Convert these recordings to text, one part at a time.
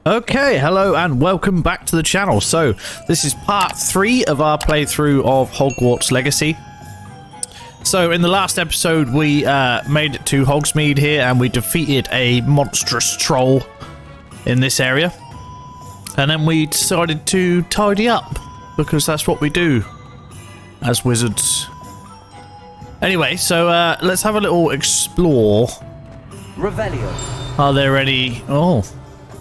Okay, hello and welcome back to the channel. So, this is part 3 of our playthrough of Hogwarts Legacy. So, in the last episode, we made it to Hogsmeade here and we defeated a monstrous troll in this area. And then we decided to tidy up, because that's what we do as wizards. Anyway, so let's have a little explore. Revelio. Are there any... Oh...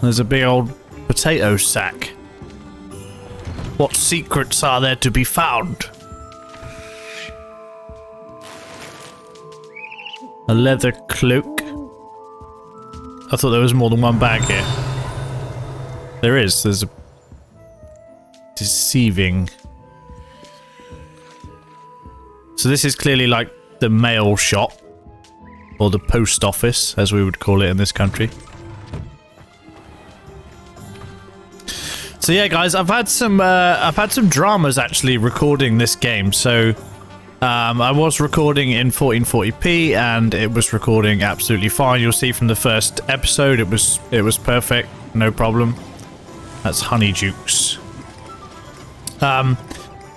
There's a big old potato sack. What secrets are there to be found? A leather cloak. I thought there was more than one bag here. There is. There's a... Deceiving. So this is clearly like the mail shop. Or the post office, as we would call it in this country. So yeah, guys, I've had some dramas actually recording this game. So I was recording in 1440p, and it was recording absolutely fine. You'll see from the first episode, it was perfect, no problem. That's Honeydukes.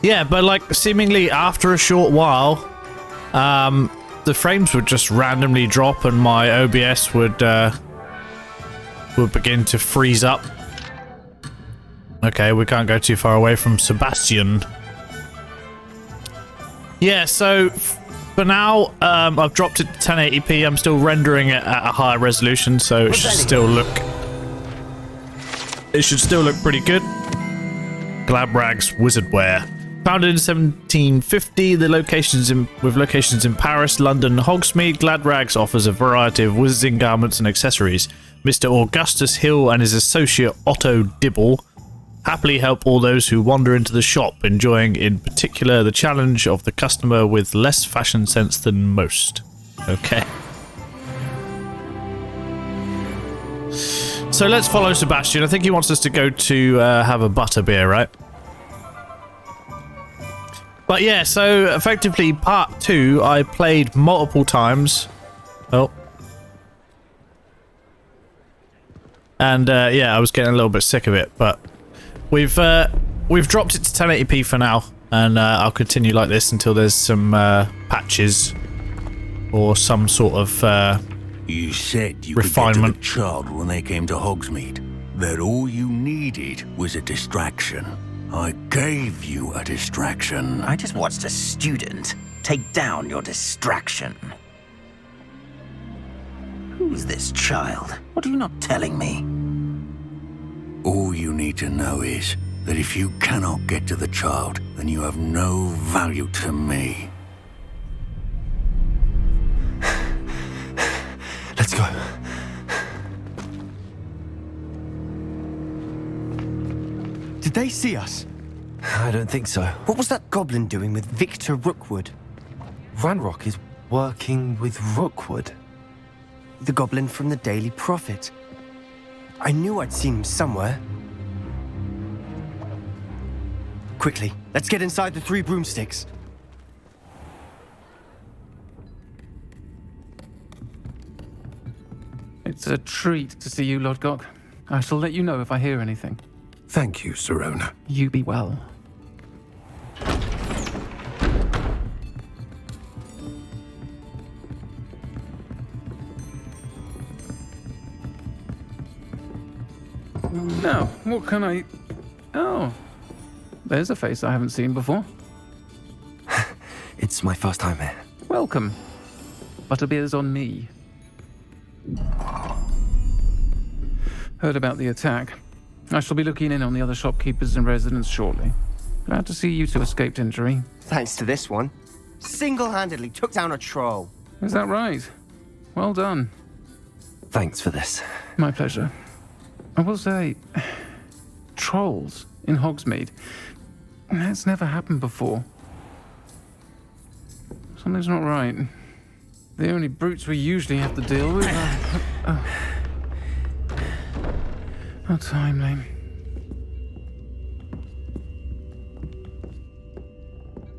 Yeah, but like seemingly after a short while, the frames would just randomly drop, and my OBS would begin to freeze up. Okay, we can't go too far away from Sebastian. Yeah, so for now, I've dropped it to 1080p. I'm still rendering it at a higher resolution, so it should still look... It should still look pretty good. Glabrags Wizardwear. Founded in 1750, with locations in Paris, London, Hogsmeade, Gladrags offers a variety of wizarding garments and accessories. Mr. Augustus Hill and his associate Otto Dibble happily help all those who wander into the shop, enjoying in particular the challenge of the customer with less fashion sense than most. Okay. So let's follow Sebastian. I think he wants us to go to have a butterbeer, right? But yeah, so effectively part 2 I played multiple times. Oh. And yeah, I was getting a little bit sick of it, but we've dropped it to 1080p for now, and I'll continue like this until there's some patches or some sort of you said you refinement. Could get to the child when they came to Hogsmeade. That all you needed was a distraction. I gave you a distraction. I just watched a student take down your distraction. Who's this child? What are you not telling me? All you need to know is that if you cannot get to the child, then you have no value to me. Let's go. Did they see us? I don't think so. What was that goblin doing with Victor Rookwood? Ranrock is working with Rookwood. The goblin from the Daily Prophet. I knew I'd seen him somewhere. Quickly, let's get inside the 3 broomsticks. It's a treat to see you, Lodgok. I shall let you know if I hear anything. Thank you, Sirona. You be well. Now, what can I... Oh, there's a face I haven't seen before. It's my first time here. Welcome. Butterbeer's on me. Heard about the attack. I shall be looking in on the other shopkeepers and residents shortly. Glad to see you two escaped injury. Thanks to this one. Single-handedly took down a troll. Is that right? Well done. Thanks for this. My pleasure. I will say, trolls in Hogsmeade. That's never happened before. Something's not right. The only brutes we usually have to deal with are... How timely.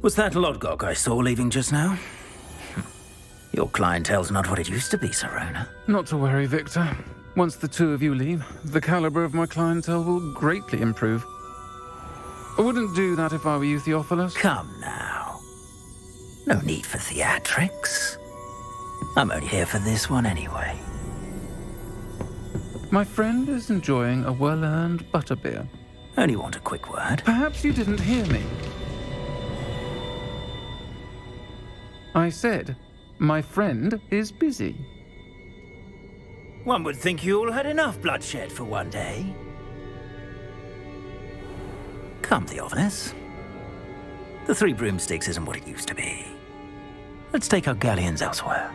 Was that Lodgok I saw leaving just now? Your clientele's not what it used to be, Sirona. Not to worry, Victor. Once the two of you leave, the caliber of my clientele will greatly improve. I wouldn't do that if I were you, Theophilus. Come now. No need for theatrics. I'm only here for this one anyway. My friend is enjoying a well-earned butterbeer. Only want a quick word. Perhaps you didn't hear me. I said, my friend is busy. One would think you all had enough bloodshed for one day. Come, Theophilus. The Three Broomsticks isn't what it used to be. Let's take our galleons elsewhere.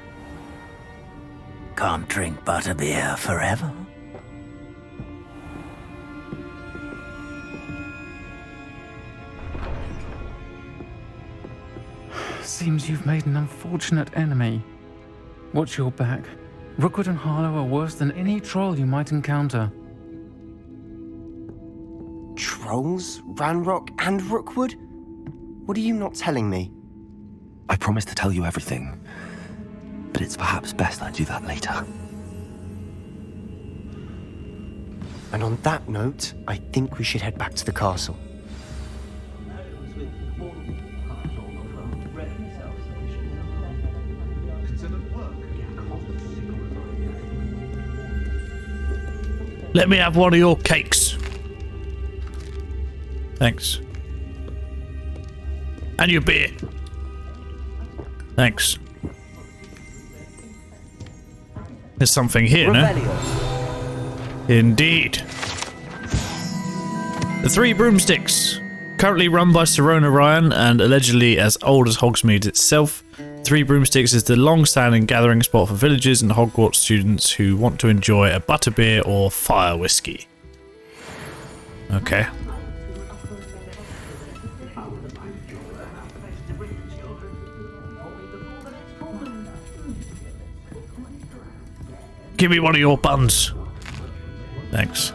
Can't drink butterbeer forever. Seems you've made an unfortunate enemy. Watch your back. Rookwood and Harlow are worse than any troll you might encounter. Trolls, Ranrock, and Rookwood? What are you not telling me? I promised to tell you everything, but it's perhaps best I do that later. And on that note, I think we should head back to the castle. Let me have one of your cakes. Thanks. And your beer. Thanks. There's something here, no? Indeed. The Three Broomsticks. Currently run by Sirona Ryan and allegedly as old as Hogsmeade itself. Three Broomsticks is the long-standing gathering spot for villagers and Hogwarts students who want to enjoy a butterbeer or fire whiskey. Okay. Give me one of your buns. Thanks.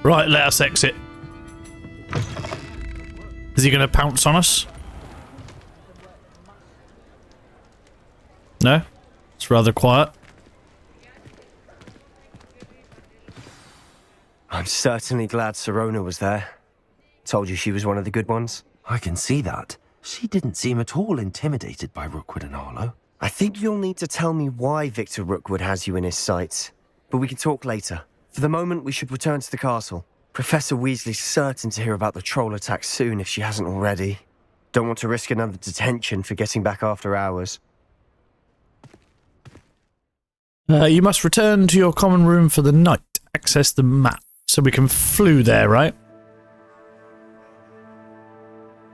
Right, let us exit. Is he going to pounce on us? No? It's rather quiet. I'm certainly glad Sirona was there. Told you she was one of the good ones. I can see that. She didn't seem at all intimidated by Rookwood and Harlow. I think you'll need to tell me why Victor Rookwood has you in his sights. But we can talk later. For the moment, we should return to the castle. Professor Weasley's certain to hear about the troll attack soon if she hasn't already. Don't want to risk another detention for getting back after hours. You must return to your common room for the night. Access the map. So we can flew there, right?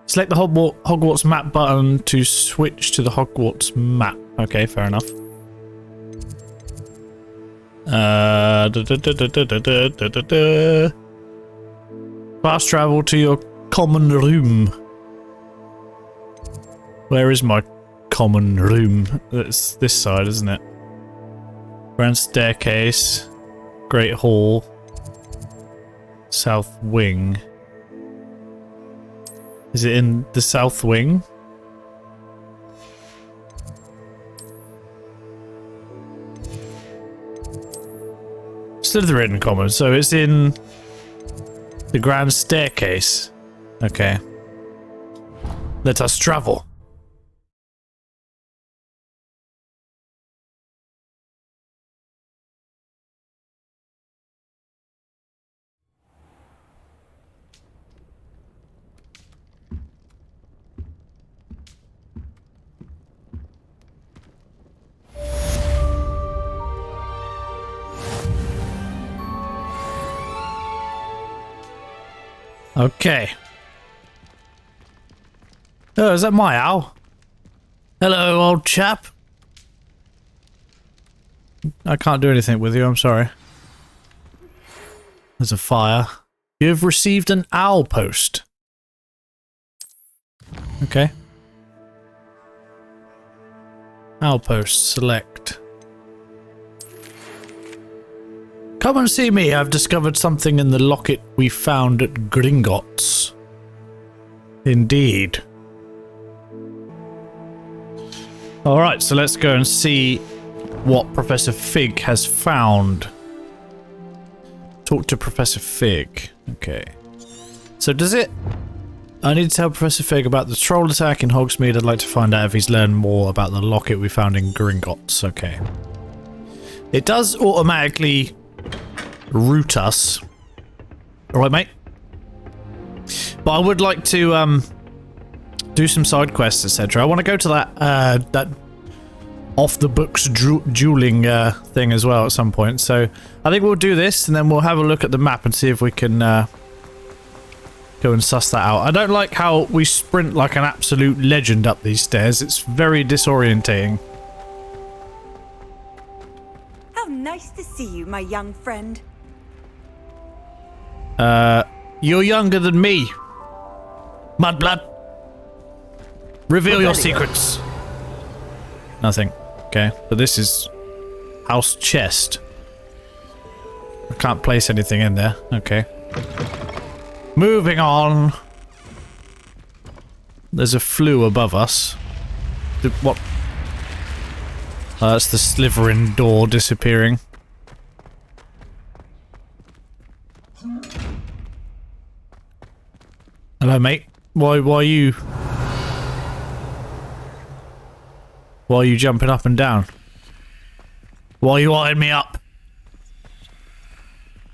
Select the Hogwarts map button to switch to the Hogwarts map. Okay, fair enough. Fast travel to your common room. Where is my common room? It's this side, isn't it? Grand staircase. Great hall. South wing. Is it in the south wing? Slytherin common, so it's in the grand staircase. Okay. Let us travel. Okay. Oh, is that my owl? Hello, old chap. I can't do anything with you, I'm sorry. There's a fire. You have received an owl post. Okay. Owl post, select. Come and see me, I've discovered something in the locket we found at Gringotts. Indeed. Alright, so let's go and see what Professor Fig has found. Talk to Professor Fig. Okay. So does it... I need to tell Professor Fig about the troll attack in Hogsmeade. I'd like to find out if he's learned more about the locket we found in Gringotts. Okay. It does automatically route us. Alright, mate. But I would like to do some side quests, etc. I want to go to that off the books dueling thing as well at some point. So I think we'll do this and then we'll have a look at the map and see if we can go and suss that out. I don't like how we sprint like an absolute legend up these stairs. It's very disorientating. How nice to see you, my young friend. You're younger than me. Mudblood. Reveal your secrets. Nothing. Okay, but this is house chest. I can't place anything in there. Okay. Moving on. There's a flue above us. What? That's the Slytherin door disappearing. Hello, mate. Why are you jumping up and down? Why are you eyeing me up?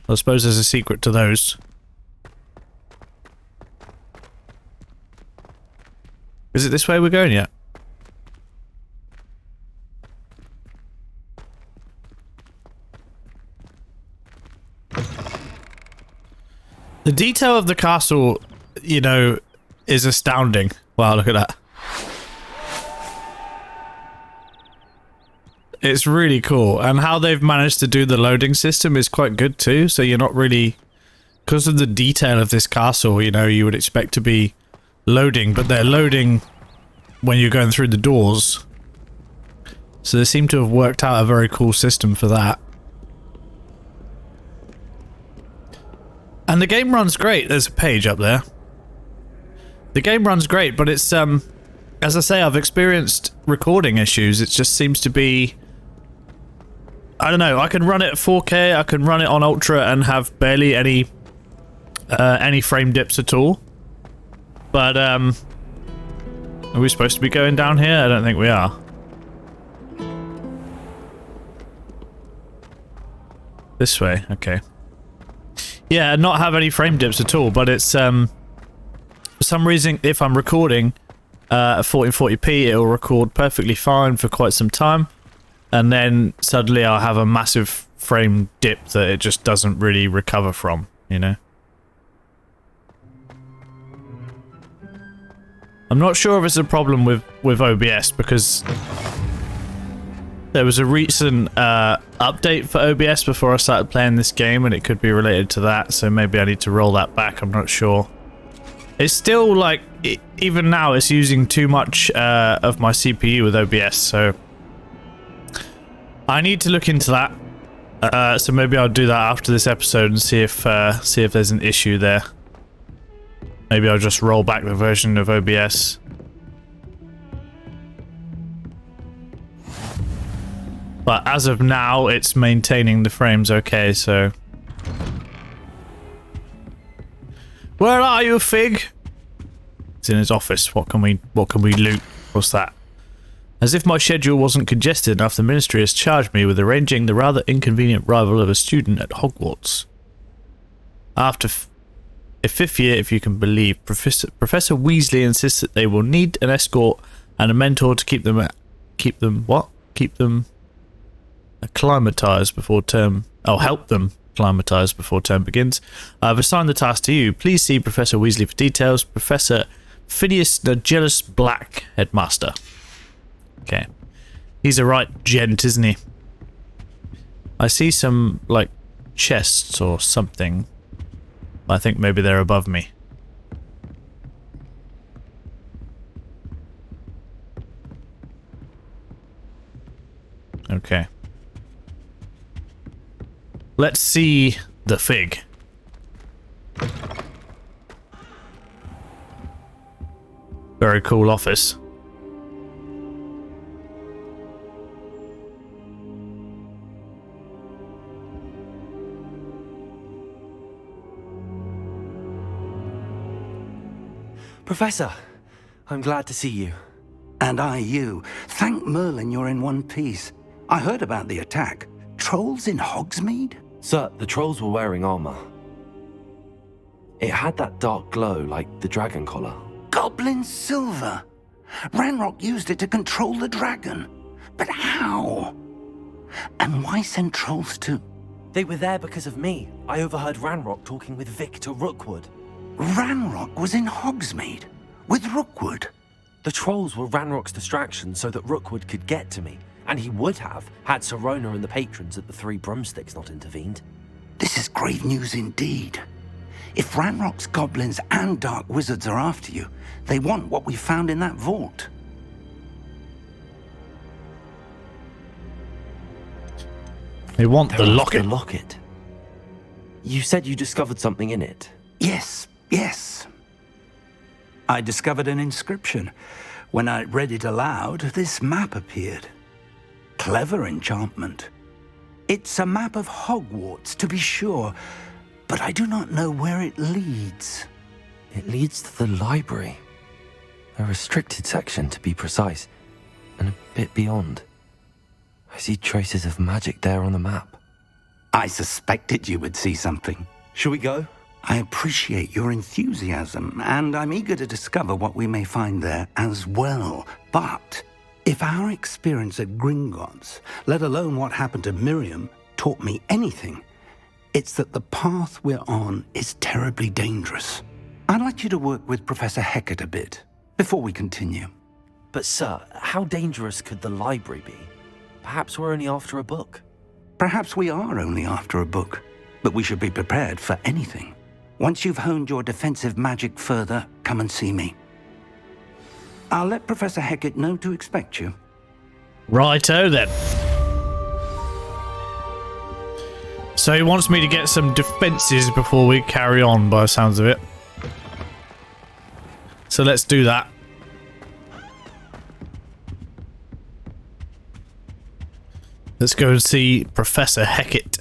I suppose there's a secret to those. Is it this way we're going yet? The detail of the castle, you know, is astounding. Wow, look at that. It's really cool, and how they've managed to do the loading system is quite good too, so you're not really... Because of the detail of this castle, you know, you would expect to be loading, but they're loading when you're going through the doors. So they seem to have worked out a very cool system for that. And the game runs great. There's a page up there. The game runs great, but it's, as I say, I've experienced recording issues. It just seems to be... I don't know, I can run it at 4K, I can run it on Ultra and have barely any frame dips at all. But, are we supposed to be going down here? I don't think we are. This way, okay. Yeah, not have any frame dips at all, but it's, for some reason, if I'm recording at 1440p, it'll record perfectly fine for quite some time. And then suddenly I'll have a massive frame dip that it just doesn't really recover from, you know? I'm not sure if it's a problem with OBS, because there was a recent update for OBS before I started playing this game, and it could be related to that, so maybe I need to roll that back, I'm not sure. It's still, like, even now it's using too much of my CPU with OBS, so... I need to look into that, so maybe I'll do that after this episode and see if there's an issue there. Maybe I'll just roll back the version of OBS. But as of now, it's maintaining the frames okay, so... Where are you, Fig? It's in his office. What can we loot? What's that? As if my schedule wasn't congested enough, the Ministry has charged me with arranging the rather inconvenient arrival of a student at Hogwarts. After a fifth year, if you can believe, Professor Weasley insists that they will need an escort and a mentor to keep them acclimatized before term... Oh, help them acclimatize before term begins. I've assigned the task to you. Please see Professor Weasley for details. Professor Phineas Nigellus Black, Headmaster. Okay. He's a right gent, isn't he? I see some, like, chests or something. I think maybe they're above me. Okay. Let's see the Fig. Very cool office. Professor, I'm glad to see you. And I you. Thank Merlin you're in one piece. I heard about the attack. Trolls in Hogsmeade? Sir, the trolls were wearing armor. It had that dark glow like the dragon collar. Goblin silver. Ranrock used it to control the dragon. But how? And why send trolls to... They were there because of me. I overheard Ranrock talking with Victor Rookwood. Ranrock was in Hogsmeade? With Rookwood? The trolls were Ranrock's distraction so that Rookwood could get to me. And he would have, had Sirona and the patrons at the Three Broomsticks not intervened. This is grave news indeed. If Ranrock's goblins and dark wizards are after you, they want what we found in that vault. They want the locket. The locket. You said you discovered something in it. Yes. I discovered an inscription. When I read it aloud, this map appeared. Clever enchantment. It's a map of Hogwarts, to be sure, but I do not know where it leads. It leads to the library. A restricted section, to be precise, and a bit beyond. I see traces of magic there on the map. I suspected you would see something. Shall we go? I appreciate your enthusiasm, and I'm eager to discover what we may find there as well. But if our experience at Gringotts, let alone what happened to Miriam, taught me anything, it's that the path we're on is terribly dangerous. I'd like you to work with Professor Hecat a bit before we continue. But sir, how dangerous could the library be? Perhaps we're only after a book. Perhaps we are only after a book, but we should be prepared for anything. Once you've honed your defensive magic further, come and see me. I'll let Professor Hecat know to expect you. Righto then. So he wants me to get some defenses before we carry on, by the sounds of it. So let's do that. Let's go and see Professor Hecat.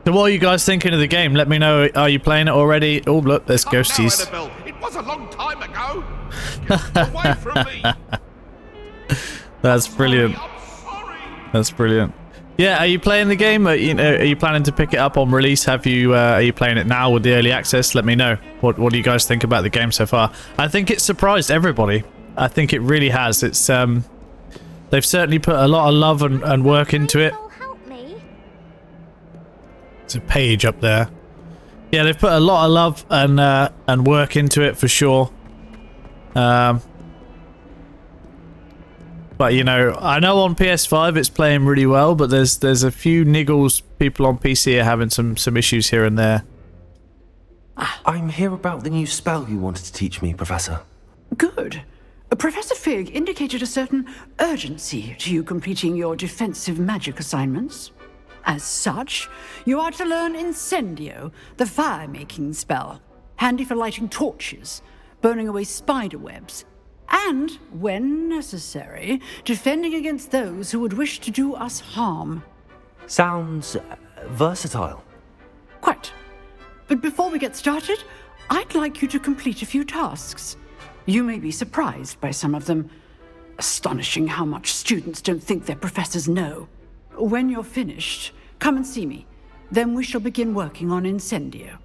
So what are you guys thinking of the game? Let me know. Are you playing it already? Oh, look, there's ghosties. Annabelle. It was a long time ago. Get away from me. That's brilliant. I'm sorry. That's brilliant. Yeah, are you playing the game? Are you planning to pick it up on release? Are you playing it now with the early access? Let me know. What do you guys think about the game so far? I think it's surprised everybody. I think it really has. It's they've certainly put a lot of love and work into it. There's a page up there. Yeah, they've put a lot of love and work into it for sure. But you know, I know on PS5 it's playing really well, but there's a few niggles. People on PC are having some issues here and there. I'm here about the new spell you wanted to teach me, Professor. Good. Professor Fig indicated a certain urgency to you completing your defensive magic assignments. As such, you are to learn Incendio, the fire-making spell, handy for lighting torches, burning away spider webs, and, when necessary, defending against those who would wish to do us harm. Sounds versatile. Quite. But before we get started, I'd like you to complete a few tasks. You may be surprised by some of them. Astonishing how much students don't think their professors know. When you're finished, come and see me. Then we shall begin working on Incendio.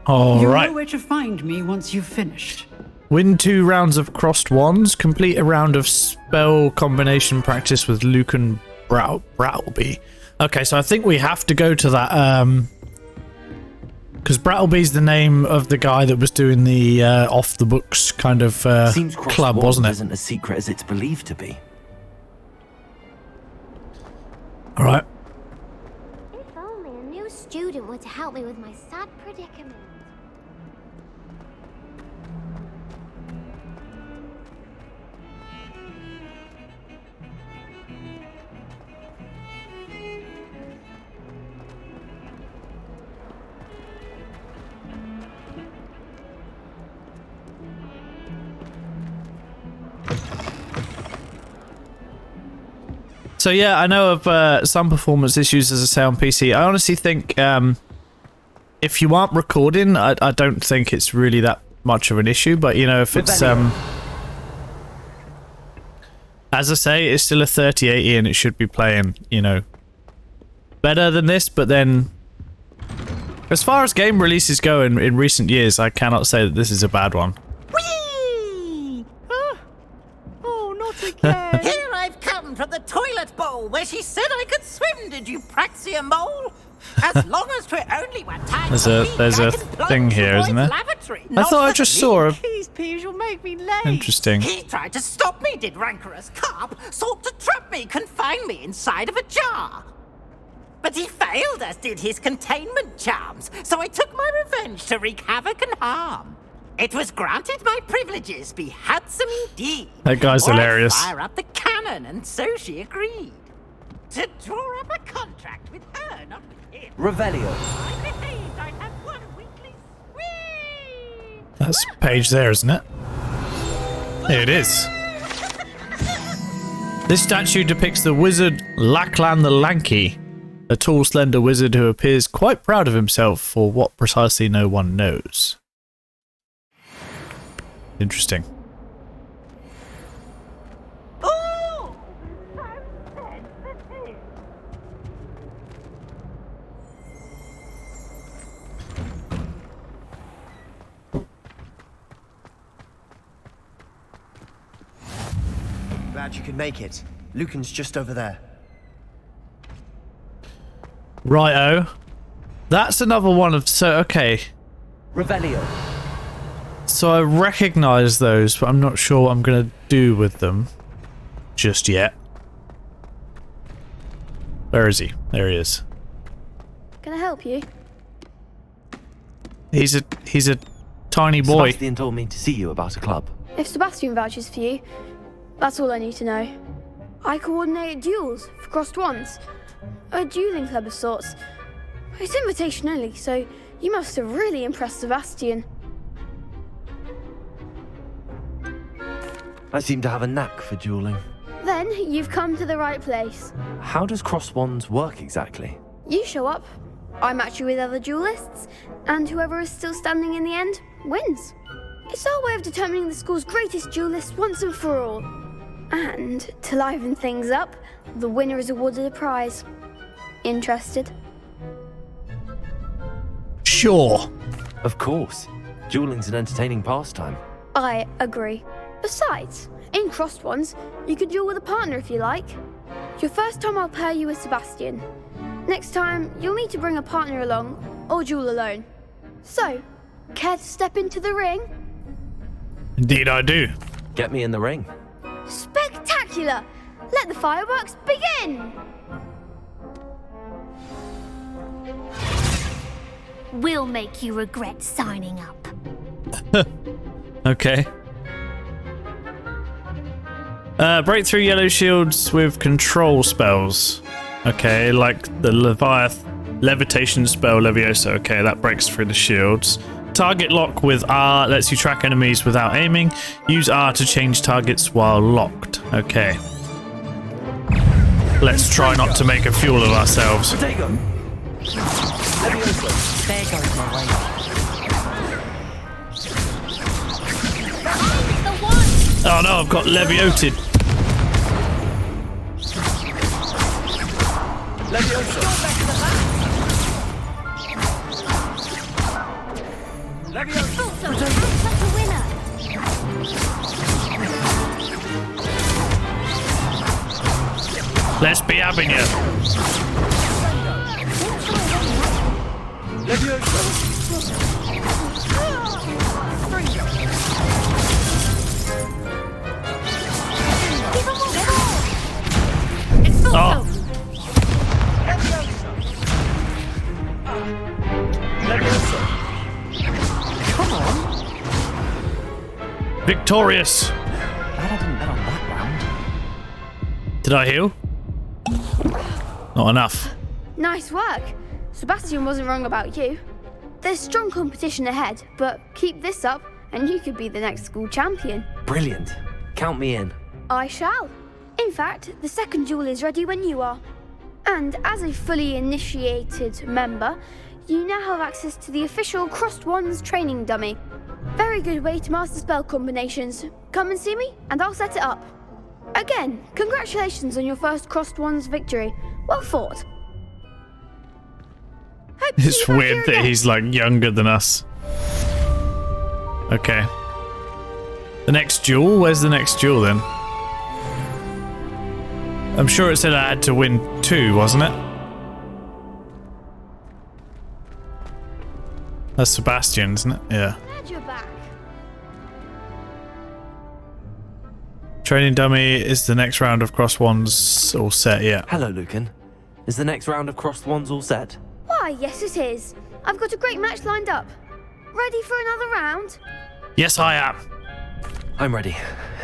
All right. You know where to find me once you've finished. Win 2 rounds of crossed wands. Complete a round of spell combination practice with Lucan Brattleby. Okay, so I think we have to go to that, because Brattleby's the name of the guy that was doing the off-the-books kind of Seems club, wasn't it? Isn't as secret as it's believed to be. All right. If only a new student were to help me with my sad predicament. So yeah, I know of some performance issues, as I say, on PC. I honestly think if you aren't recording, I don't think it's really that much of an issue. But you know, if it's as I say, it's still a 3080 and it should be playing, you know, better than this. But then, as far as game releases go in recent years, I cannot say that this is a bad one. Whee! Oh, not again! Here I've come from the toilet bowl where she said I could swim. Did you praxia mole? As long as we're only one time. There's a thing here, isn't there? I thought I just saw a. Please, Peeves, you'll make me late. Interesting. He tried to stop me, did rancorous carp. Sought to trap me, confine me inside of a jar. But he failed, as did his containment charms. So I took my revenge to wreak havoc and harm. It was granted my privileges be handsome indeed. That guy's hilarious. Fire up the cannon, and so she agreed to draw up a contract with her, not with him. Revelio. I behaved. I'd have one weekly swing. That's page there, isn't it? There it is. This statue depicts the wizard Lachlan the Lanky, a tall, slender wizard who appears quite proud of himself for what precisely no one knows. Interesting. Oh! Glad you could make it. Lucan's just over there. Righto. That's another one of... So, okay. Revelio. So I recognize those, but I'm not sure what I'm going to do with them just yet. Where is he? There he is. Can I help you? He's a tiny boy. Sebastian told me to see you about a club. If Sebastian vouches for you, that's all I need to know. I coordinate duels for crossed wands. A dueling club of sorts. It's invitation only, so you must have really impressed Sebastian. I seem to have a knack for dueling. Then you've come to the right place. How does cross wands work exactly? You show up, I match you with other duelists, and whoever is still standing in the end wins. It's our way of determining the school's greatest duelist once and for all. And to liven things up, the winner is awarded a prize. Interested? Sure. Of course. Dueling's an entertaining pastime. I agree. Besides, in crossed ones, you can duel with a partner if you like. Your first time I'll pair you with Sebastian. Next time, you'll need to bring a partner along, or duel alone. So, care to step into the ring? Indeed I do. Get me in the ring. Spectacular! Let the fireworks begin! We'll make you regret signing up. Okay. Break through yellow shields with control spells. Okay, like the levitation spell Leviosa. Okay, that breaks through the shields. Target lock with R lets you track enemies without aiming. Use R to change targets while locked. Okay. Let's try not to make a fool of ourselves. There goes my way. Oh no, I've got Levioted. Let's be having you. Oh. Come on. Victorious. Glad I didn't bet on that round. Did I heal? Not enough. Nice work. Sebastian wasn't wrong about you. There's strong competition ahead, but keep this up and you could be the next school champion. Brilliant. Count me in. I shall. In fact, the second duel is ready when you are. And as a fully initiated member, you now have access to the official Crossed Wands training dummy. Very good way to master spell combinations. Come and see me, and I'll set it up. Again, congratulations on your first Crossed Wands victory. Well fought. It's weird that he's like younger than us. Okay. The next duel? Where's the next duel then? I'm sure it said I had to win 2, wasn't it? That's Sebastian, isn't it? Yeah. Glad you're back. Training dummy, is the next round of Crossed Wands all set? Yeah. Hello, Lucan. Is the next round of Crossed Wands all set? Why, yes it is. I've got a great match lined up. Ready for another round? Yes, I am. I'm ready.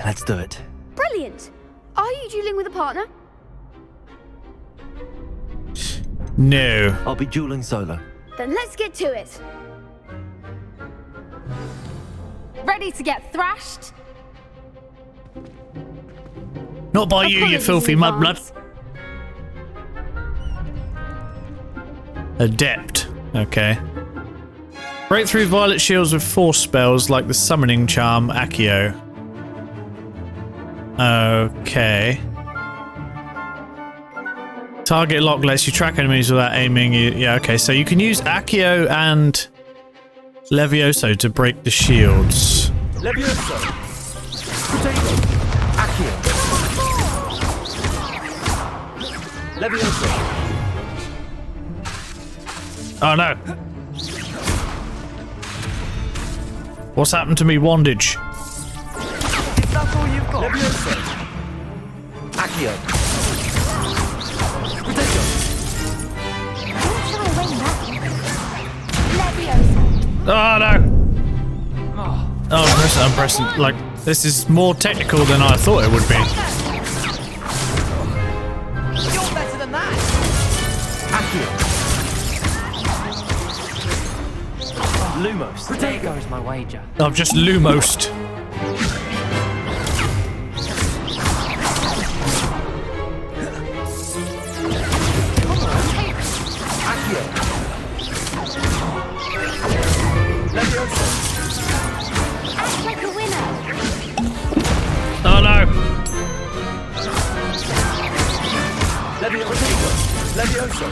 Let's do it. Brilliant. Are you dueling with a partner? No. I'll be dueling solo. Then let's get to it. Ready to get thrashed? Not by you, you filthy mudblood. Adept. Okay. Break through violet shields with force spells like the summoning charm Accio. Okay. Target lock lets you track enemies without aiming. Yeah, okay. So you can use Accio and Levioso to break the shields. Levioso. Potato. Accio. Levioso. Oh no. What's happened to me, Wandage? If that's all you've got. Levioso. Accio. Potato. Oh no. Oh, I'm pressing. Like, this is more technical than I thought it would be. You're better than that. Accio. Lumos. There goes my wager. I've just Lumosed. Accio. Levioso. Act like a winner. Oh no. Levioso. Levioso.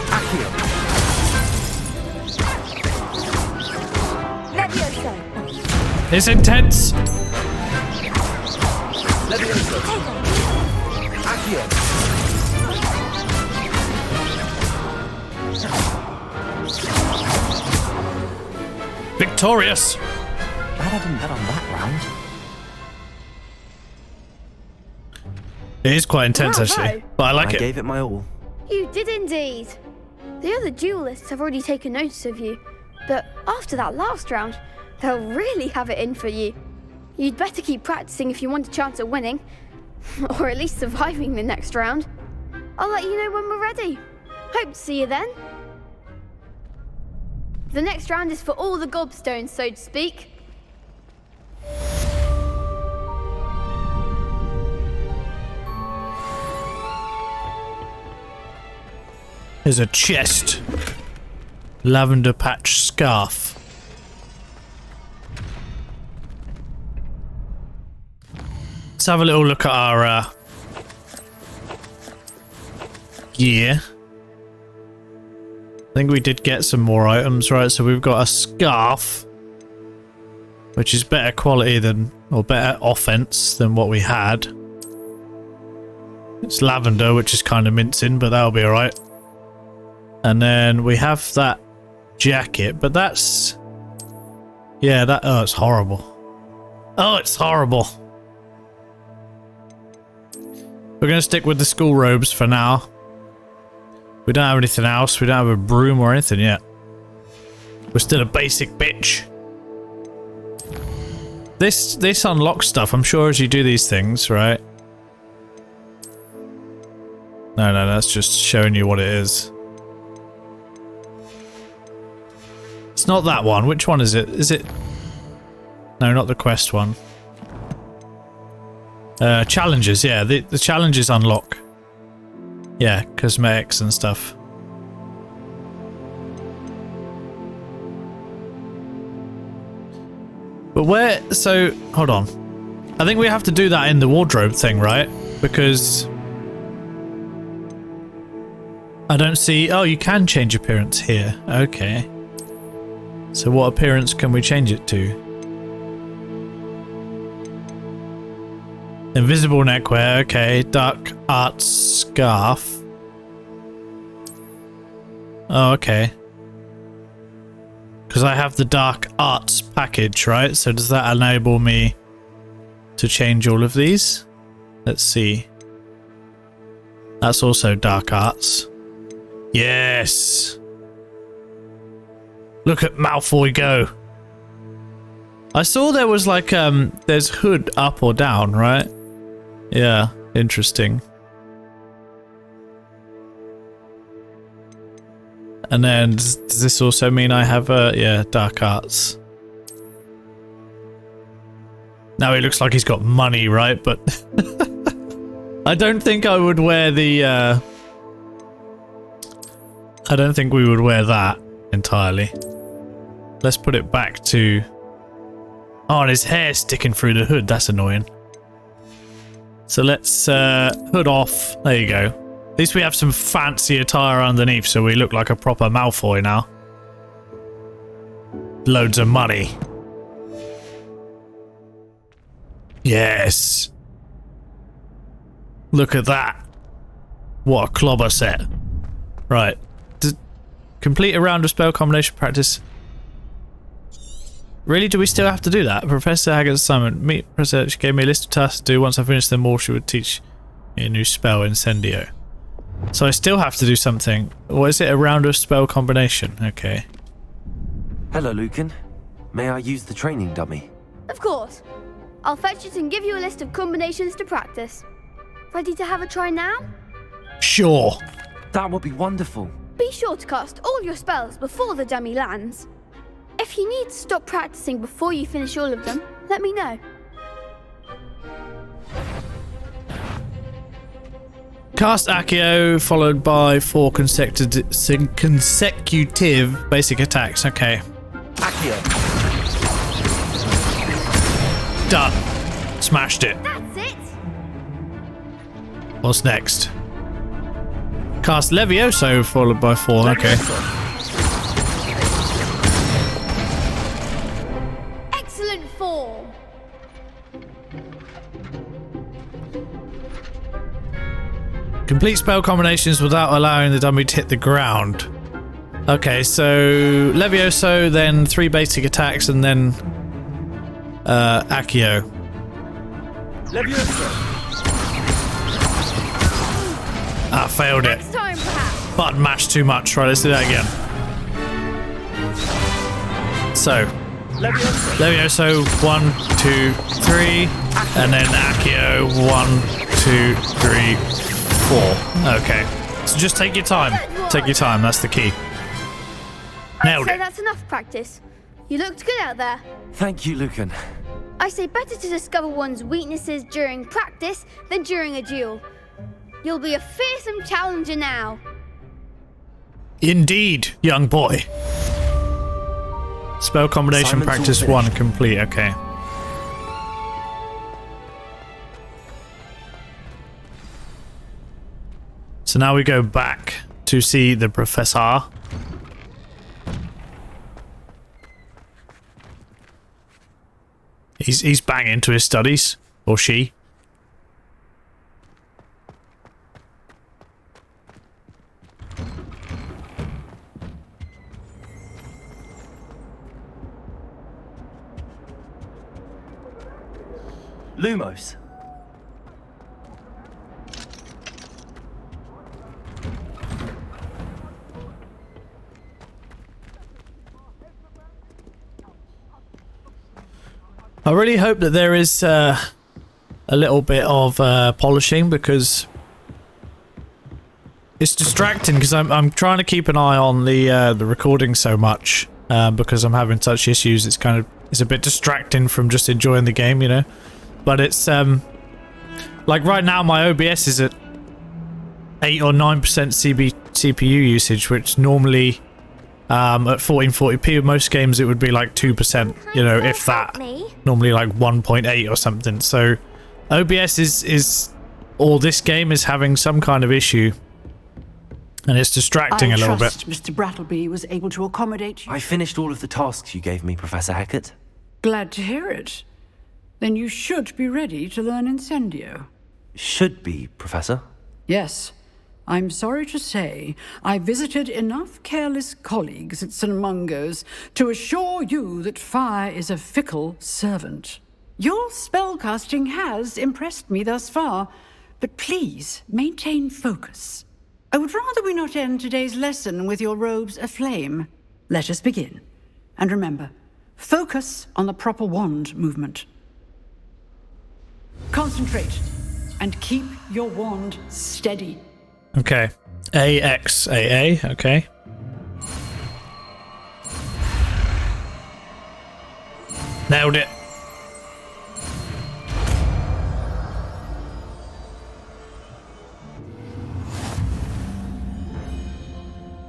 Accio. It's intense. Levioso. Accio. Victorious. Glad I didn't bet on that round. It is quite intense, actually, but I like it. I gave it my all. You did indeed. The other duelists have already taken notice of you, but after that last round, they'll really have it in for you. You'd better keep practicing if you want a chance at winning, or at least surviving the next round. I'll let you know when we're ready. Hope to see you then. The next round is for all the gobstones, so to speak. There's a chest. Lavender patch scarf. Let's have a little look at our gear. I think we did get some more items, right? So we've got a scarf, which is better quality than, or better offense than what we had. It's lavender, which is kind of mincing, but that'll be alright. And then we have that jacket, but that's... yeah, that... oh, it's horrible. Oh, it's horrible. We're going to stick with the school robes for now. We don't have anything else. We don't have a broom or anything yet. We're still a basic bitch. This unlocks stuff, I'm sure, as you do these things, right? No, that's just showing you what it is. It's not that one. Which one is it? Is it... no, not the quest one. Challenges, yeah. The challenges unlock. Yeah, cosmetics and stuff. But where... So, hold on. I think we have to do that in the wardrobe thing, right? Because... I don't see... Oh, you can change appearance here. Okay. So what appearance can we change it to? Invisible neckwear, okay. Dark art scarf. Oh, okay. Because I have the dark arts package, right? So does that enable me to change all of these? Let's see. That's also dark arts. Yes! Look at Malfoy go! I saw there was like, there's hood up or down, right? Yeah, interesting. And then, does this also mean I have, yeah, dark arts? Now he looks like he's got money, right? But I don't think I would wear the, I don't think we would wear that entirely. Let's put it back to... Oh, and his hair's sticking through the hood. That's annoying. So let's hood off. There you go. At least we have some fancy attire underneath, so we look like a proper Malfoy now. Loads of money. Yes. Look at that. What a clobber set. Right. Complete a round of spell combination practice. Really? Do we still have to do that? Professor Haggart's assignment. Professor, she gave me a list of tasks to do. Once I finished them all, she would teach me a new spell, Incendio. So I still have to do something. What is it? A round of spell combination. Okay. Hello, Lucan. May I use the training dummy? Of course. I'll fetch it and give you a list of combinations to practice. Ready to have a try now? Sure. That would be wonderful. Be sure to cast all your spells before the dummy lands. If you need to stop practicing before you finish all of them, let me know. Cast Accio followed by 4 consecutive basic attacks. Okay. Accio. Done. Smashed it. That's it. What's next? Cast Levioso followed by 4. Okay. Excellent form. Complete spell combinations without allowing the dummy to hit the ground. Okay, so Levioso, then 3 basic attacks, and then Accio. Levioso. Ah, failed it. Next time, perhaps. Button mashed too much. Right, let's do that again. So, Levioso 1, 2, 3, and then Accio 1, 2, 3, 4. Okay, so just take your time. Take your time. That's the key. Nailed I'd say it. that's enough practice. You looked good out there. Thank you, Lucan. I say better to discover one's weaknesses during practice than during a duel. You'll be a fearsome challenger now. Indeed, young boy. Spell combination practice 1 complete. Okay. So now we go back to see the professor. He's bang into his studies, or she. Lumos. I really hope that there is a little bit of polishing, because it's distracting, because I'm trying to keep an eye on the recording so much because I'm having such issues. It's a bit distracting from just enjoying the game, you know. But it's Like right now, my OBS is at 8 or 9% CPU usage, which normally at 1440p with most games it would be like 2%, you know, if that. Normally like 1.8 or something. So OBS is or this game is having some kind of issue, and it's distracting a little bit. Mr. Brattleby was able to accommodate you. I finished all of the tasks you gave me, Professor Hackett. Glad to hear it. Then you should be ready to learn Incendio. Should be, Professor. Yes. I'm sorry to say, I visited enough careless colleagues at St. Mungo's to assure you that fire is a fickle servant. Your spellcasting has impressed me thus far, but please maintain focus. I would rather we not end today's lesson with your robes aflame. Let us begin. And remember, focus on the proper wand movement. Concentrate and keep your wand steady. Okay. AXAA, okay. Nailed it.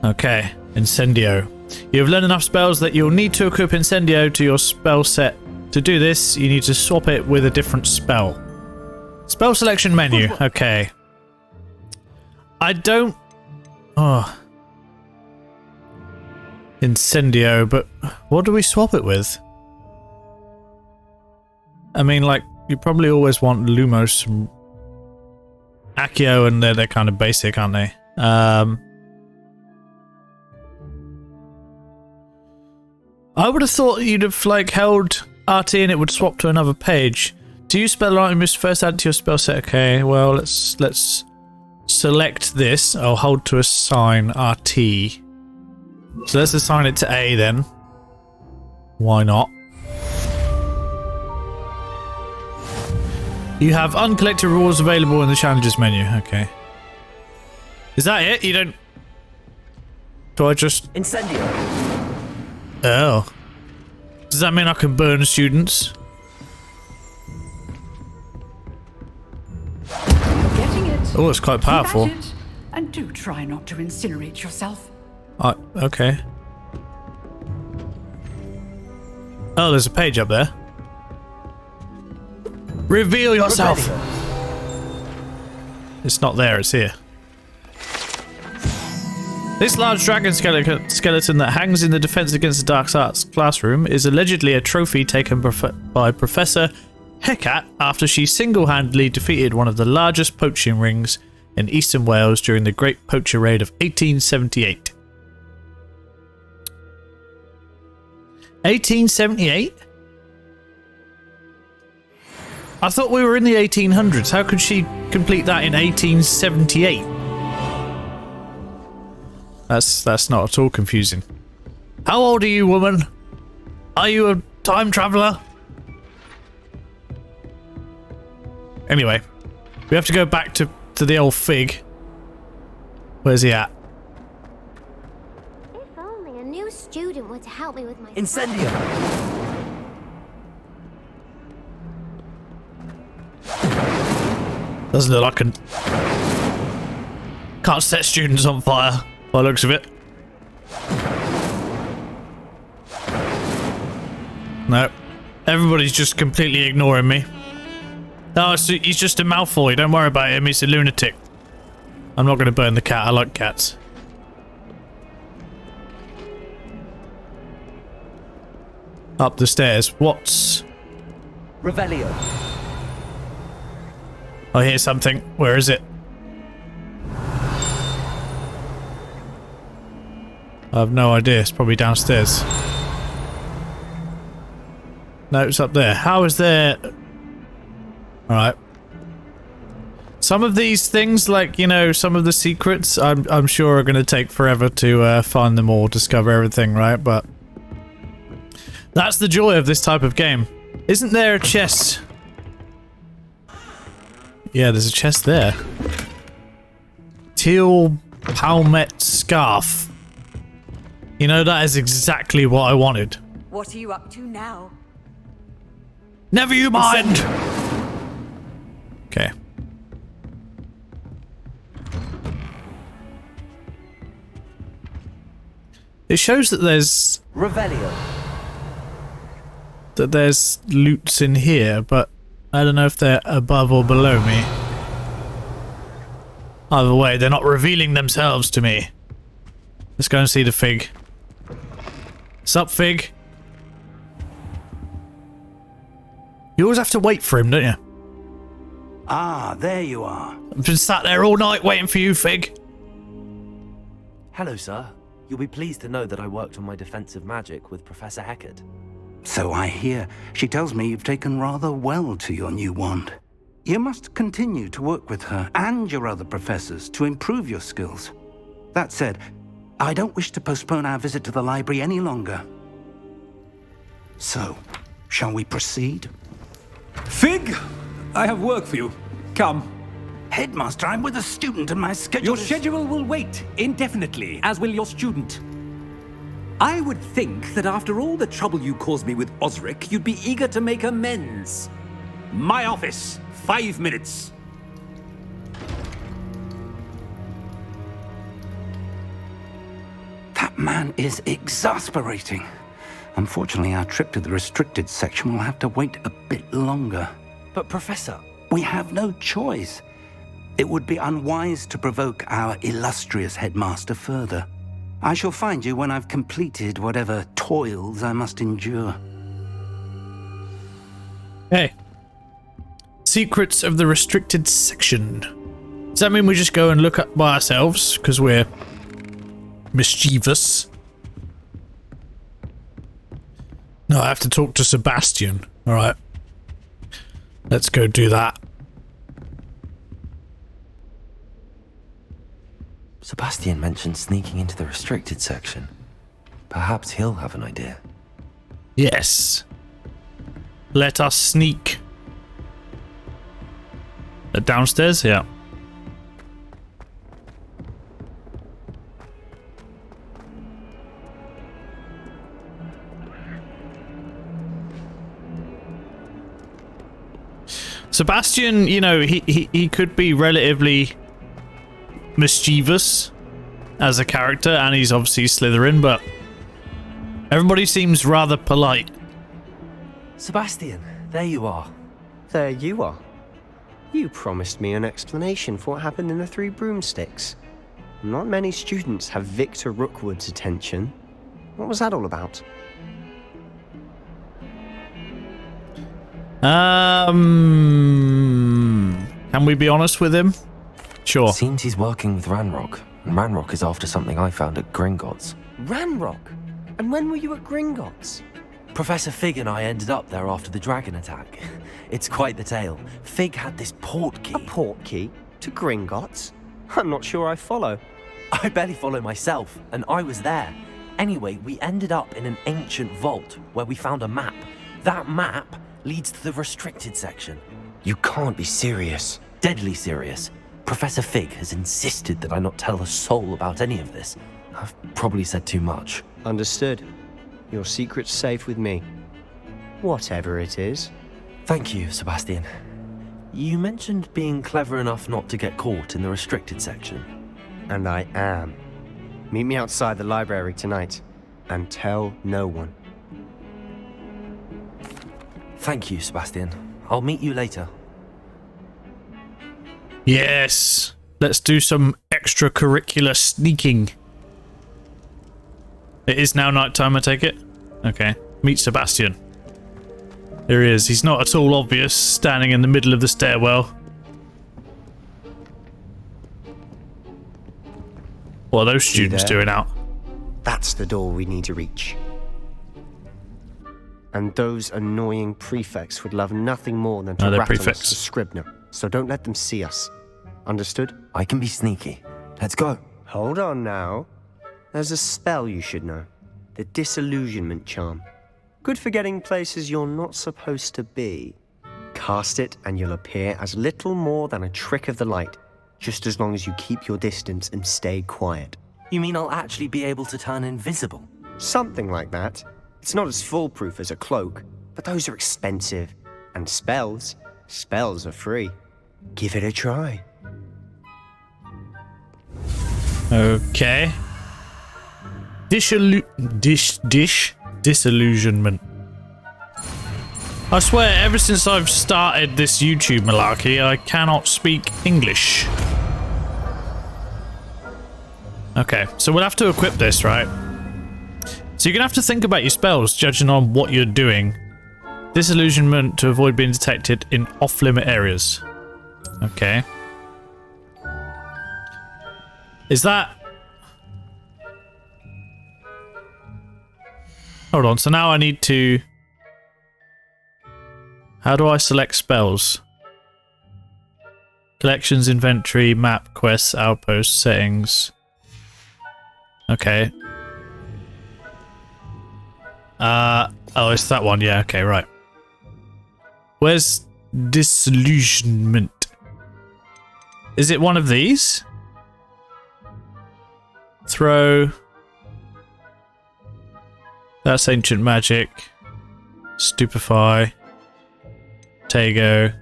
Okay, Incendio. You have learned enough spells that you'll need to equip Incendio to your spell set. To do this, you need to swap it with a different spell. Spell selection menu, okay. I don't... Oh. Incendio, but what do we swap it with? I mean, like, you probably always want Lumos from Accio, and they're kind of basic, aren't they? I would have thought you'd have, like, held RT and it would swap to another page. Do you spell items first add to your spell set? Okay, well, let's select this. I'll hold to assign RT. So let's assign it to A then. Why not? You have uncollected rewards available in the challenges menu. Okay. Is that it? You don't... Do I just... Incendio. Oh. Does that mean I can burn students? Getting it. Oh, it's quite powerful. Keep at it, and do try not to incinerate yourself. Okay. Oh, there's a page up there. Reveal yourself! It's not there, it's here. This large dragon skeleton that hangs in the Defense Against the Dark Arts classroom is allegedly a trophy taken by Professor Hecate after she single-handedly defeated one of the largest poaching rings in eastern Wales during the Great Poacher Raid of 1878. 1878? I thought we were in the 1800s. How could she complete that in 1878? That's not at all confusing. How old are you, woman? Are you a time traveler? Anyway, we have to go back to the old fig. Where's he at? If only a new student were to help me with my... Incendio! Doesn't look like can't set students on fire by the looks of it. No. Everybody's just completely ignoring me. No, he's just a Malfoy. Don't worry about him. He's a lunatic. I'm not going to burn the cat. I like cats. Up the stairs. What's... Revelio. I hear something. Where is it? I have no idea. It's probably downstairs. No, it's up there. How is there... Alright. Some of these things, like, you know, some of the secrets, I'm sure are going to take forever to find them all, discover everything, right? But that's the joy of this type of game. Isn't there a chest? Yeah, there's a chest there. Teal palmet scarf. You know, that is exactly what I wanted. What are you up to now? Never you mind! Okay. It shows that there's Revelio. that there's loots in here, but I don't know if they're above or below me. Either way, they're not revealing themselves to me. Let's go and see the Fig. Sup, Fig? You always have to wait for him, don't you? Ah, there you are. I've been sat there all night waiting for you, Fig. Hello, sir. You'll be pleased to know that I worked on my defensive magic with Professor Heckard. So I hear. She tells me you've taken rather well to your new wand. You must continue to work with her and your other professors to improve your skills. That said, I don't wish to postpone our visit to the library any longer. So, shall we proceed? Fig, I have work for you. Come. Headmaster, I'm with a student and my schedule Your schedule will wait indefinitely, as will your student. I would think that after all the trouble you caused me with Osric, you'd be eager to make amends. My office, 5 minutes. That man is exasperating. Unfortunately, our trip to the restricted section will have to wait a bit longer. But Professor... We have no choice. It would be unwise to provoke our illustrious headmaster further. I shall find you when I've completed whatever toils I must endure. Hey. Secrets of the restricted section. Does that mean we just go and look up by ourselves? Because we're mischievous. No, I have to talk to Sebastian. Alright. Let's go do that. Sebastian mentioned sneaking into the restricted section. Perhaps he'll have an idea. Yes. Let us sneak. Downstairs? Yeah. Sebastian, you know, he could be relatively mischievous as a character, and he's obviously Slytherin, but everybody seems rather polite. Sebastian, there you are. There you are. You promised me an explanation for what happened in the Three Broomsticks. Not many students have Victor Rookwood's attention. What was that all about? Can we be honest with him? Sure. Seems he's working with Ranrock, and Ranrock is after something I found at Gringotts. Ranrock? And when were you at Gringotts? Professor Fig and I ended up there after the dragon attack. It's quite the tale. Fig had this port key. A port key? To Gringotts? I'm not sure I follow. I barely follow myself, and I was there. Anyway, we ended up in an ancient vault where we found a map. That map leads to the restricted section. You can't be serious. Deadly serious. Professor Fig has insisted that I not tell a soul about any of this. I've probably said too much. Understood. Your secret's safe with me. Whatever it is. Thank you, Sebastian. You mentioned being clever enough not to get caught in the restricted section. And I am. Meet me outside the library tonight, and tell no one. Thank you, Sebastian. I'll meet you later. Yes. Let's do some extracurricular sneaking. It is now nighttime, I take it? Okay. Meet Sebastian. There he is. He's not at all obvious, standing in the middle of the stairwell. What are those students doing out? That's the door we need to reach. And those annoying prefects would love nothing more than to rat on us to Scribner. So don't let them see us. Understood? I can be sneaky. Let's go. Hold on now. There's a spell you should know. The Disillusionment Charm. Good for getting places you're not supposed to be. Cast it and you'll appear as little more than a trick of the light, just as long as you keep your distance and stay quiet. You mean I'll actually be able to turn invisible? Something like that. It's not as foolproof as a cloak, but those are expensive. And spells are free. Give it a try. Disillusionment. I swear, ever since I've started this YouTube malarkey, I cannot speak English. Okay, so we'll have to equip this, right? So you're gonna have to think about your spells, judging on what you're doing. Disillusionment to avoid being detected in off-limit areas. Okay. Is that... Hold on, so now I need to... How do I select spells? Collections, inventory, map, quests, outposts, settings. Okay. Oh, it's that one. Yeah, okay, right. Where's disillusionment? Is it one of these? Throw. That's ancient magic. Stupefy. Tego.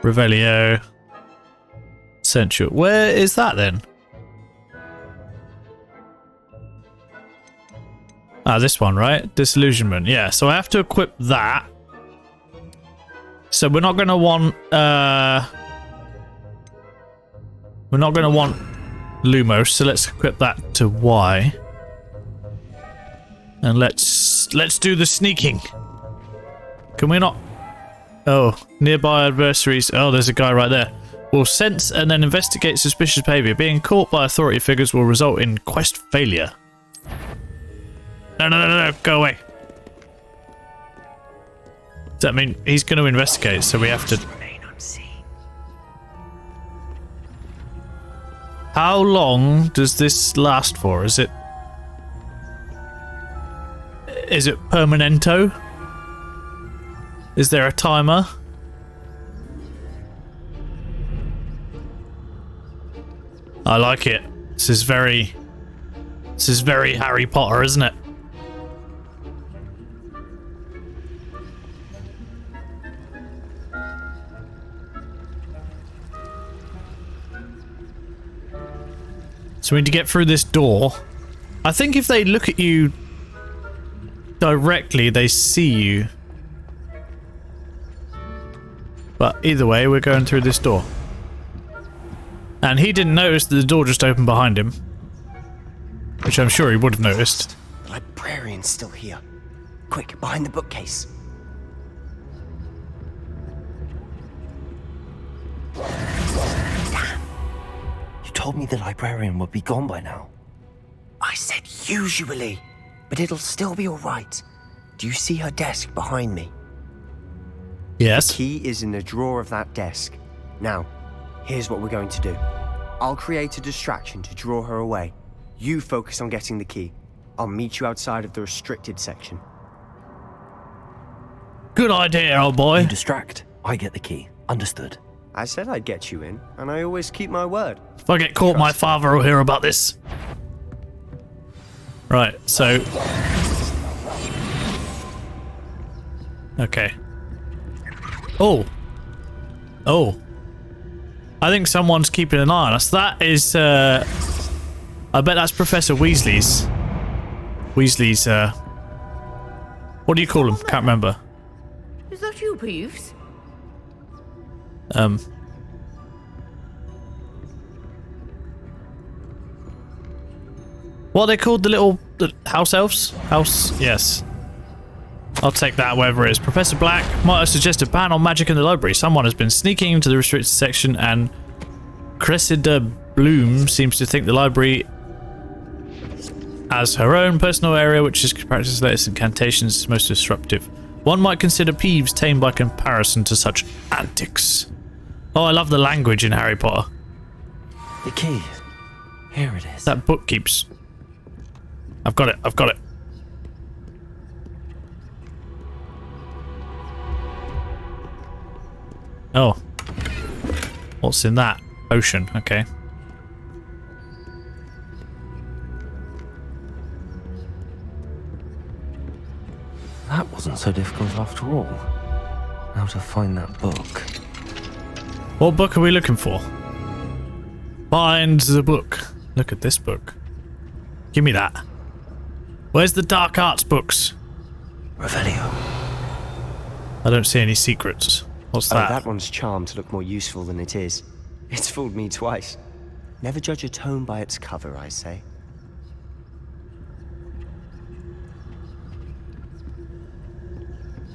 Revelio. Sensual. Where is that then? Ah, this one, right? Disillusionment. Yeah, so I have to equip that. So we're not going to want... we're not going to want Lumos, so let's equip that to Y. And let's do the sneaking. Can we not... Oh, nearby adversaries. Oh, there's a guy right there. Will sense and then investigate suspicious behavior. Being caught by authority figures will result in quest failure. No, go away. Does that mean he's going to investigate, so we have to... How long does this last for? Is it permanento? Is there a timer? I like it. This is very Harry Potter, isn't it? So we need to get through this door. I think if they look at you directly, they see you. But either way, we're going through this door. And he didn't notice that the door just opened behind him. Which I'm sure he would have noticed. The librarian's still here. Quick, behind the bookcase. Damn. You told me the librarian would be gone by now. I said usually, but it'll still be alright. Do you see her desk behind me? Yes. The key is in the drawer of that desk. Now, here's what we're going to do. I'll create a distraction to draw her away. You focus on getting the key. I'll meet you outside of the restricted section. Good idea, old boy. You distract. I get the key. Understood. I said I'd get you in, and I always keep my word. If I get caught, my father will hear about this. Right, so... Okay. Oh. Oh. I think someone's keeping an eye on us. That is, I bet that's Professor Weasley's. What do you call him? Can't remember. Is that you, Peeves? What are they called? The house elves? Yes. I'll take that, wherever it is. Professor Black might have suggested a ban on magic in the library. Someone has been sneaking into the restricted section, and Cressida Bloom seems to think the library has her own personal area, which is practice latest incantations most disruptive. One might consider Peeves tame by comparison to such antics. Oh, I love the language in Harry Potter. The key. Here it is. That book keeps... I've got it. Oh. What's in that? Potion, okay. That wasn't so difficult after all. Now to find that book. What book are we looking for? Find the book. Look at this book. Give me that. Where's the dark arts books? Revelio. I don't see any secrets. What's that? Oh, that one's charmed to look more useful than it is. It's fooled me twice. Never judge a tome by its cover, I say.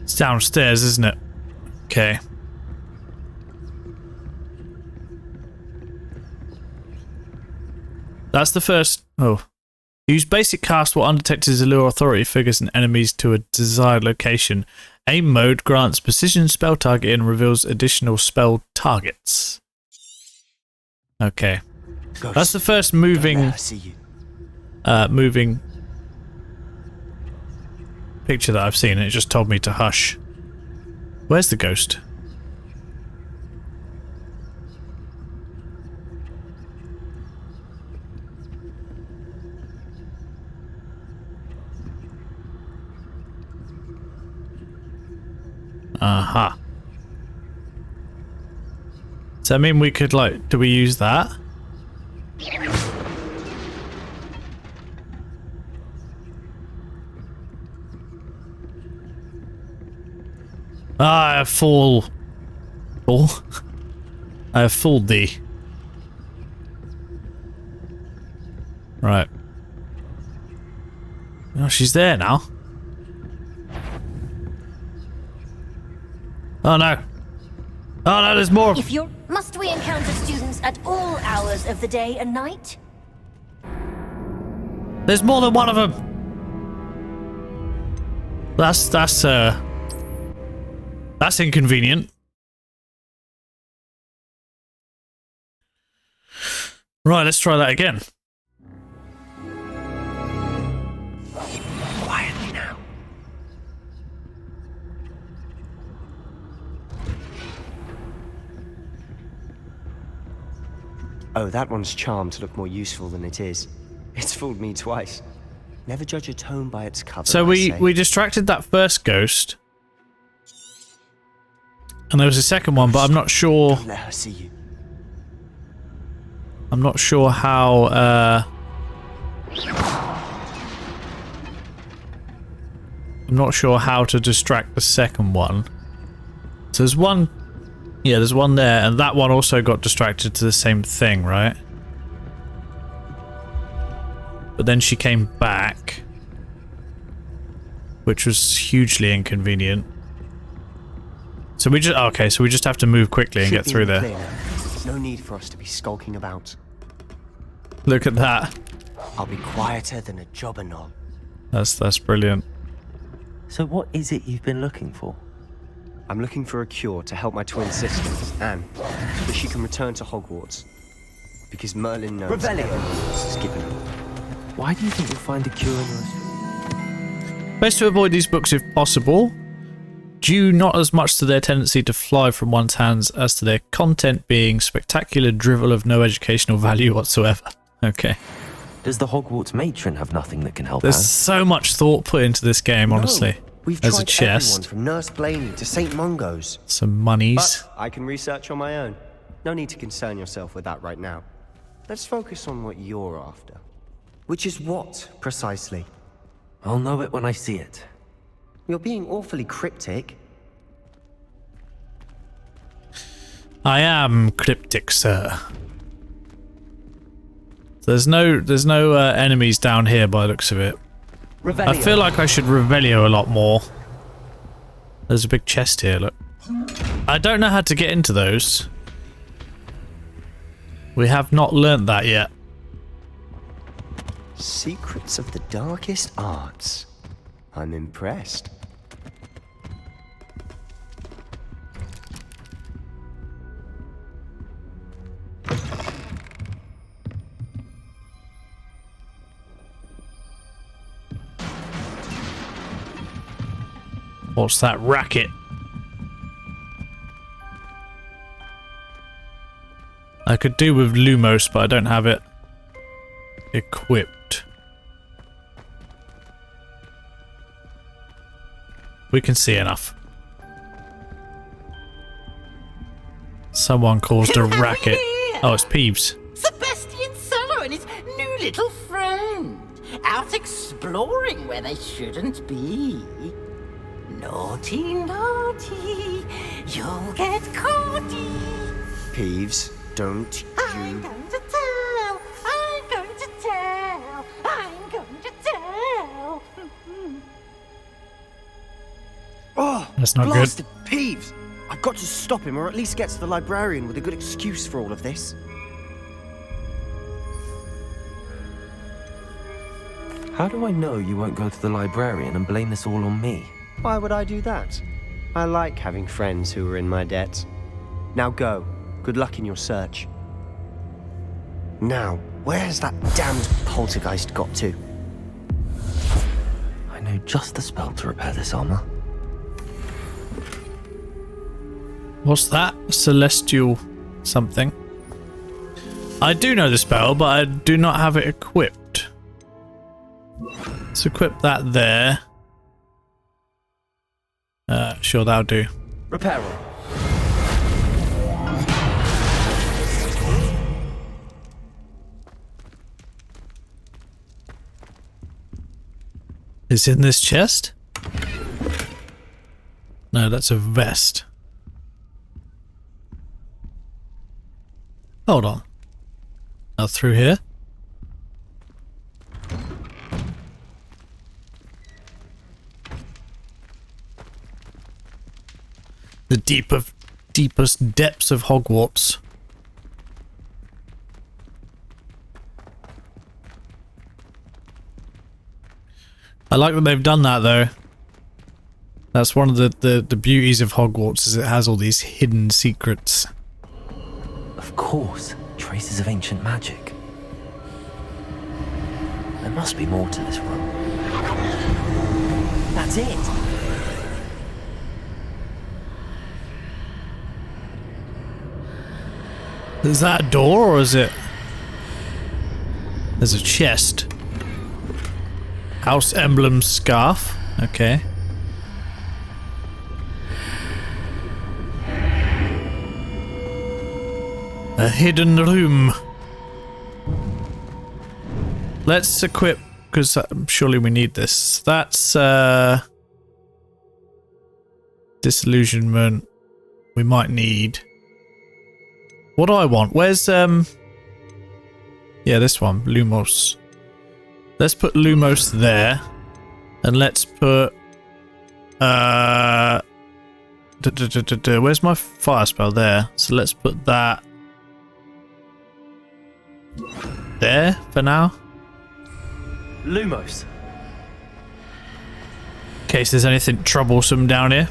It's downstairs, isn't it? Okay. That's the first... Oh. Use basic cast will undetect his allure authority figures and enemies to a desired location. Aim mode grants precision spell target and reveals additional spell targets. Okay. Ghost. That's the first moving... moving... picture that I've seen. It just told me to hush. Where's the ghost? Aha. Does that mean we could, like, do we use that? I have fooled thee. Right. Oh, she's there now. Oh no. Oh no, there's more. If you're... Must we encounter students at all hours of the day and night? There's more than one of them. That's inconvenient. Right, let's try that again. Quietly now. Oh, that one's charmed to look more useful than it is. It's fooled me twice. Never judge a tome by its cover. So we distracted that first ghost. And there was a second one, but I'm not sure. Don't let her see you. I'm not sure how I'm not sure how to distract the second one. So there's one, yeah, there's one there, and that one also got distracted to the same thing, right? But then she came back, which was hugely inconvenient. So we just, okay, so we just have to move quickly and get through there. There's no need for us to be skulking about. Look at that. I'll be quieter than a jobberknoll. That's brilliant. So what is it you've been looking for? I'm looking for a cure to help my twin sister, Anne, so that she can return to Hogwarts. Because Merlin knows everyone else is given her. Why do you think you'll find a cure in your... Best to avoid these books if possible, due not as much to their tendency to fly from one's hands as to their content being spectacular drivel of no educational value whatsoever. Okay. Does the Hogwarts matron have nothing that can help There's Anne? so much thought put into this game, honestly. We've There's tried a chest. everyone from Nurse Blaney to St. Mungo's. Some monies. But I can research on my own. No need to concern yourself with that right now. Let's focus on what you're after. Which is what, precisely? I'll know it when I see it. You're being awfully cryptic. I am cryptic, sir. There's no enemies down here by the looks of it. Revelio. I feel like I should Revelio a lot more. There's a big chest here, look. I don't know how to get into those. We have not learnt that yet. Secrets of the darkest arts. I'm impressed. What's that racket? I could do with Lumos, but I don't have it equipped. We can see enough. Someone caused a racket. Oh, it's Peeves. Sebastian Sallow and his new little friend. out exploring where they shouldn't be. Naughty, naughty, you'll get caughty. Peeves, don't you... I'm going to tell, I'm going to tell, I'm going to tell. Oh, that's not blasted Peeves! I've got to stop him, or at least get to the librarian with a good excuse for all of this. How do I know you won't go to the librarian and blame this all on me? Why would I do that? I like having friends who are in my debt. Now go. Good luck in your search. Now, where's that damned poltergeist got to? I know just the spell to repair this armor. What's that? Celestial something. I do know the spell, but I do not have it equipped. Let's equip that there. Sure, that'll do. Repair. Is in this chest? No, that's a vest. Hold on. Now through here. The deepest depths of Hogwarts. I like that they've done that though. That's one of the beauties of Hogwarts, is it has all these hidden secrets. Of course, traces of ancient magic. There must be more to this room. That's it! Is that a door or is it... There's a chest. House emblem scarf. Okay. A hidden room. Let's equip, because surely we need this. That's disillusionment. We might need. What do I want? Where's yeah, this one, Lumos. Let's put Lumos there, and let's put where's my fire spell? There. So let's put that there for now. Lumos. In case there's anything troublesome down here.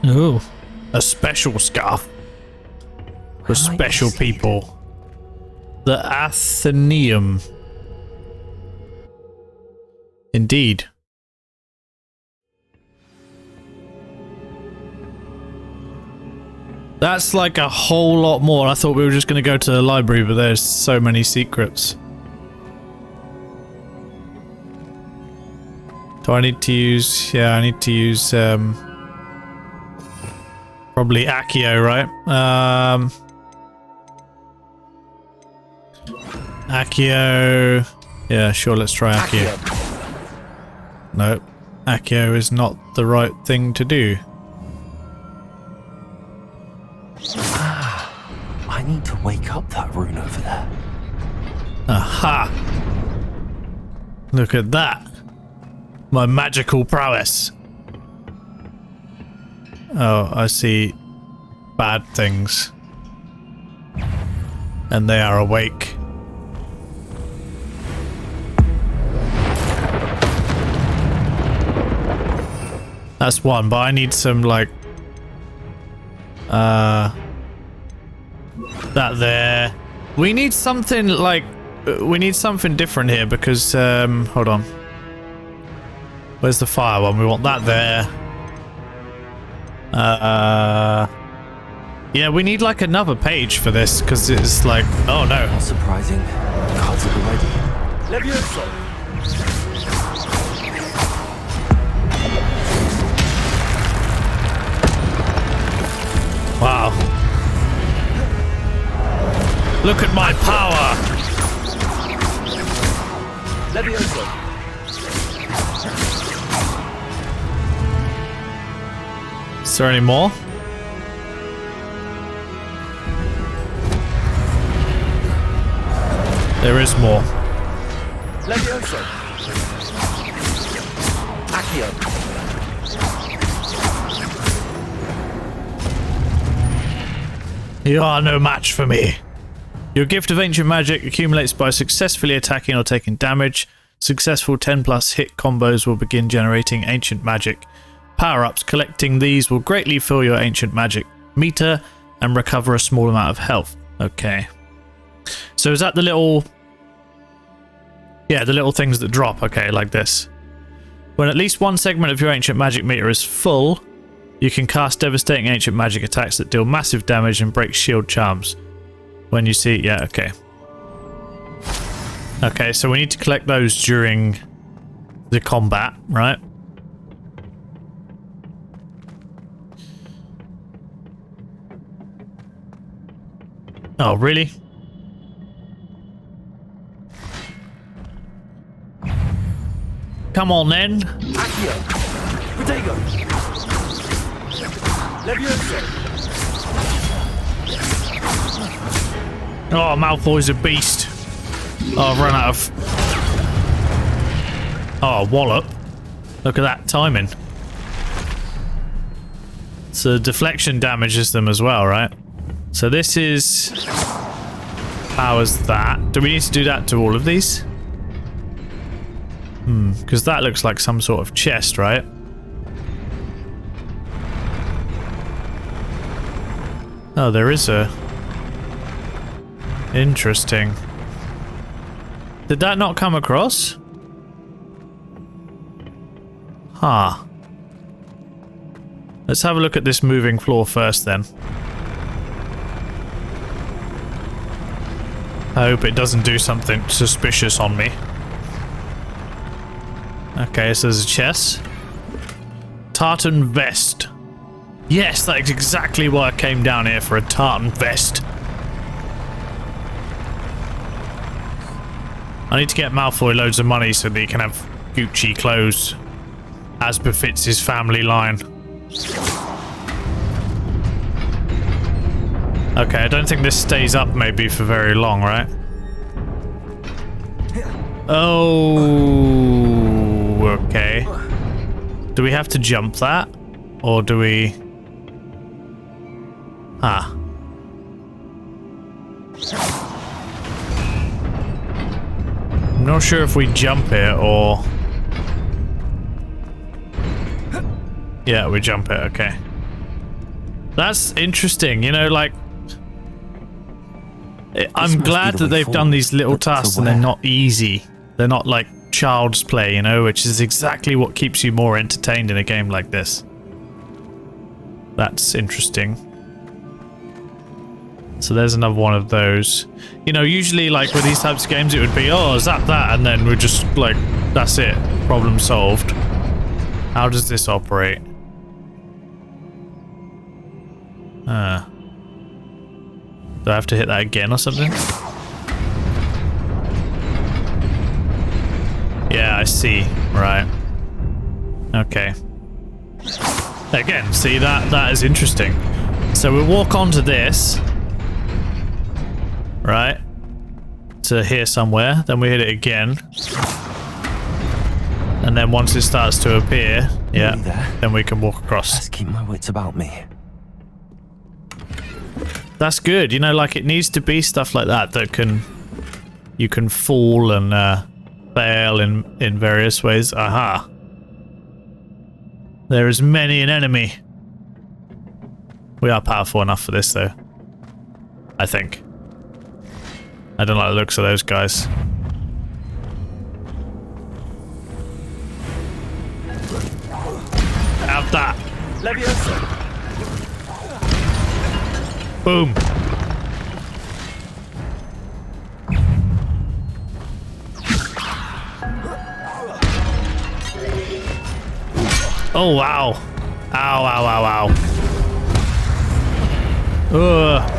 Ooh, a special scarf for special people. The Athenaeum. Indeed. That's like a whole lot more. I thought we were just going to go to the library, but there's so many secrets. Do I need to use... Yeah, I need to use... probably Accio, right? Accio. Yeah, sure, let's try Accio. No, Accio is not the right thing to do. I need to wake up that rune over there. Aha! Look at that. My magical prowess. Oh, I see bad things. And they are awake. That's one, but I need some, like... that there. We need something, like... we need something different here, because, hold on. Where's the fire one? We want that there. Yeah, we need like another page for this because it's like, oh no. Not surprising. Cards at the ready. Levioso. Wow. Look at my power. Levioso. Is there any more? There is more. Levioso. Accio. You are no match for me. Your gift of ancient magic accumulates by successfully attacking or taking damage. Successful 10+ hit combos will begin generating ancient magic power-ups. Collecting these will greatly fill your ancient magic meter and recover a small amount of health. Okay. So is that the little... Yeah, the little things that drop. Okay, like this. When at least one segment of your ancient magic meter is full, you can cast devastating ancient magic attacks that deal massive damage and break shield charms. When you see... Yeah, okay. Okay, so we need to collect those during the combat, right? Oh, really? Come on, then. Accio. Protego. Levioso. Oh, Malfoy's a beast. Oh, I've run out of... Oh, wallop. Look at that timing. So deflection damages them as well, right? So this is... powers that. Do we need to do that to all of these? Because that looks like some sort of chest, right? Oh, there is a... Interesting. Did that not come across? Huh. Let's have a look at this moving floor first then. I hope it doesn't do something suspicious on me. Okay, so there's a chest. Tartan vest. Yes, that's exactly why I came down here, for a tartan vest. I need to get Malfoy loads of money so that he can have Gucci clothes as befits his family line. Okay, I don't think this stays up maybe for very long, right? Oh, okay. Do we have to jump that? Or do we... Ah. I'm not sure if we jump it or... Yeah, we jump it, okay. That's interesting, you know, like... I'm glad that they've done these little tasks and they're not easy. They're not like child's play, you know, which is exactly what keeps you more entertained in a game like this. That's interesting. So there's another one of those. You know, usually like with these types of games it would be, oh, zap that, and then we're just like, that's it, problem solved. How does this operate? Do I have to hit that again or something? Yeah, I see. Right. Okay. Again, see, that is interesting. So we'll walk onto this. Right. To here somewhere. Then we hit it again. And then once it starts to appear, yeah, then we can walk across. Let's keep my wits about me. That's good. You know, like it needs to be stuff like that that can... You can fall and fail in various ways. Aha. There is many an enemy. We are powerful enough for this, though. I think. I don't like the looks of those guys. Have that. Levioso. Boom. Oh, wow. Ow, ow, ow, ow. Ugh.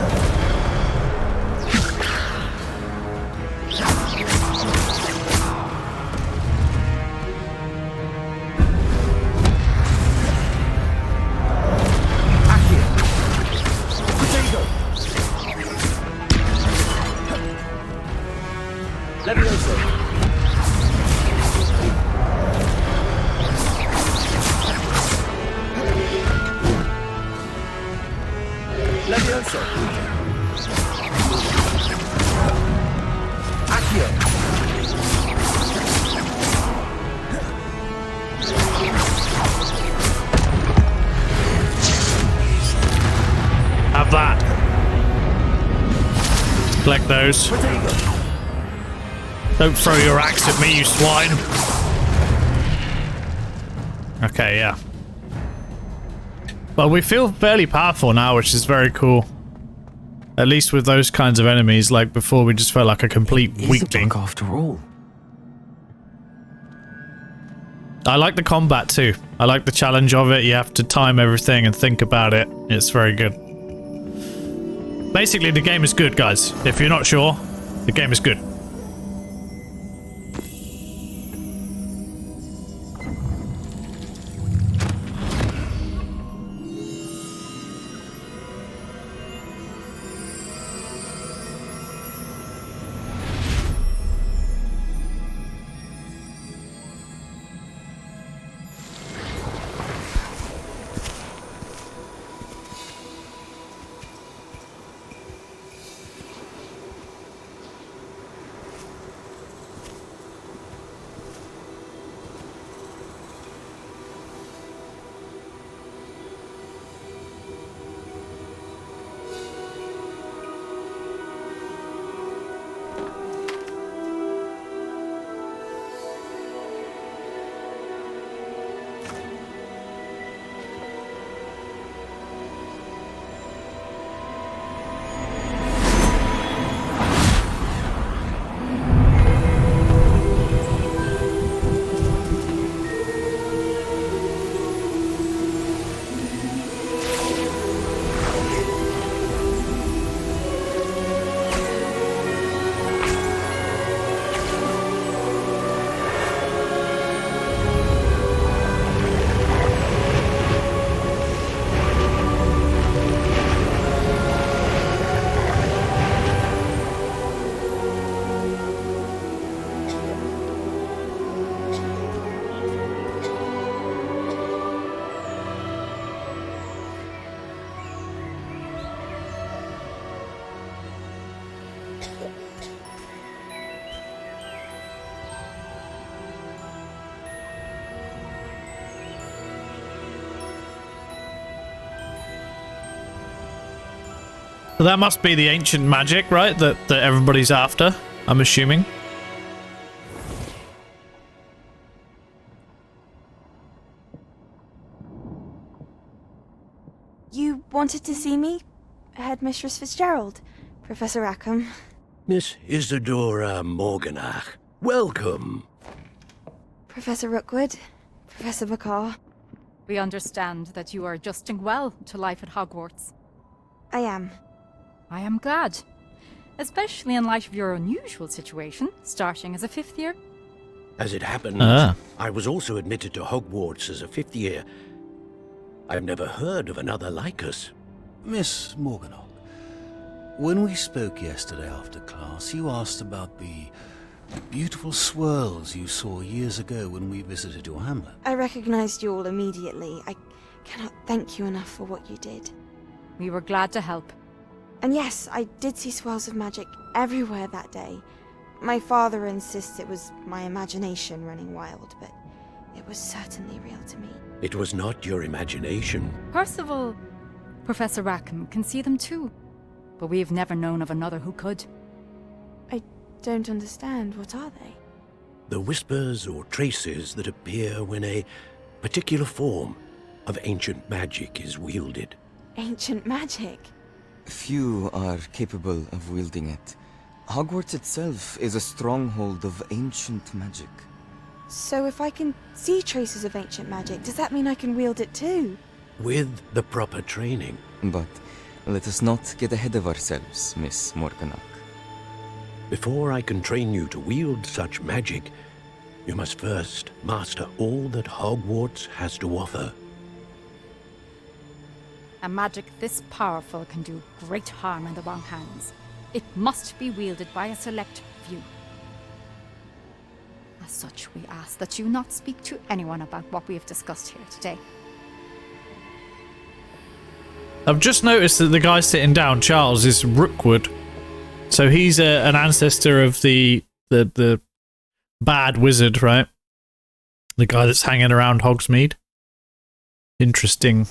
Have that. Collect those. Don't throw your axe at me, you swine. Okay, yeah. Well, we feel fairly powerful now, which is very cool. At least with those kinds of enemies, like before we just felt like a complete weakling. After all. I like the combat too. I like the challenge of it. You have to time everything and think about it. It's very good. Basically, the game is good, guys. If you're not sure, the game is good. So that must be the ancient magic, right? That everybody's after, I'm assuming. You wanted to see me? Headmistress Fitzgerald, Professor Rackham. Miss Isadora Morganach, welcome. Professor Rookwood, Professor Bakar. We understand that you are adjusting well to life at Hogwarts. I am. I am glad. Especially in light of your unusual situation, starting as a 5th year. As it happens, I was also admitted to Hogwarts as a 5th year. I've never heard of another like us. Miss Morganach, when we spoke yesterday after class, you asked about the beautiful swirls you saw years ago when we visited your hamlet. I recognized you all immediately. I cannot thank you enough for what you did. We were glad to help. And yes, I did see swirls of magic everywhere that day. My father insists it was my imagination running wild, but it was certainly real to me. It was not your imagination. Percival, Professor Rackham can see them too. But we've never known of another who could. I don't understand. What are they? The whispers or traces that appear when a particular form of ancient magic is wielded. Ancient magic? Few are capable of wielding it. Hogwarts itself is a stronghold of ancient magic. So if I can see traces of ancient magic, does that mean I can wield it too? With the proper training. But let us not get ahead of ourselves, Miss Morganach. Before I can train you to wield such magic, you must first master all that Hogwarts has to offer. A magic this powerful can do great harm in the wrong hands. It must be wielded by a select few. As such, we ask that you not speak to anyone about what we have discussed here today. I've just noticed that the guy sitting down, Charles, is Rookwood. So he's an ancestor of the bad wizard, right? The guy that's hanging around Hogsmeade. Interesting.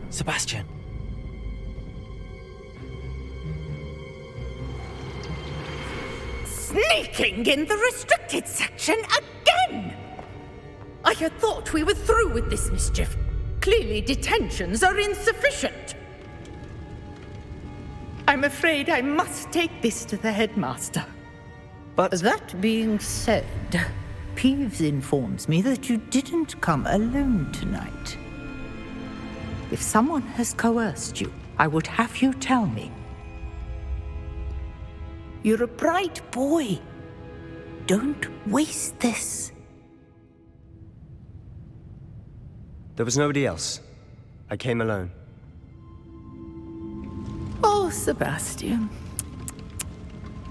Sebastian. Sneaking in the restricted section again! I had thought we were through with this mischief. Clearly detentions are insufficient. I'm afraid I must take this to the headmaster. But that being said, Peeves informs me that you didn't come alone tonight. If someone has coerced you, I would have you tell me. You're a bright boy. Don't waste this. there was nobody else. I came alone. Oh, Sebastian.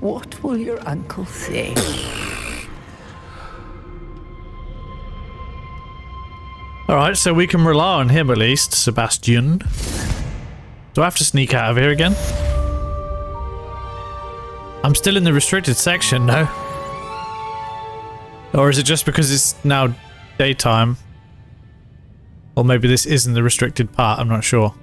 What will your uncle say? Alright, so we can rely on him at least, Sebastian. Do I have to sneak out of here again? I'm still in the restricted section, no? Or is it just because it's now daytime? Or maybe this isn't the restricted part, I'm not sure.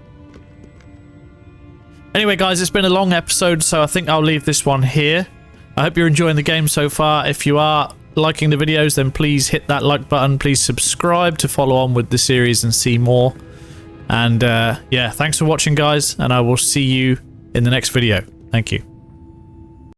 Anyway guys, it's been a long episode, so I think I'll leave this one here. I hope you're enjoying the game so far. If you are liking the videos, then please hit that like button. Please subscribe to follow on with the series and see more. And yeah, thanks for watching guys, and I will see you in the next video. Thank you.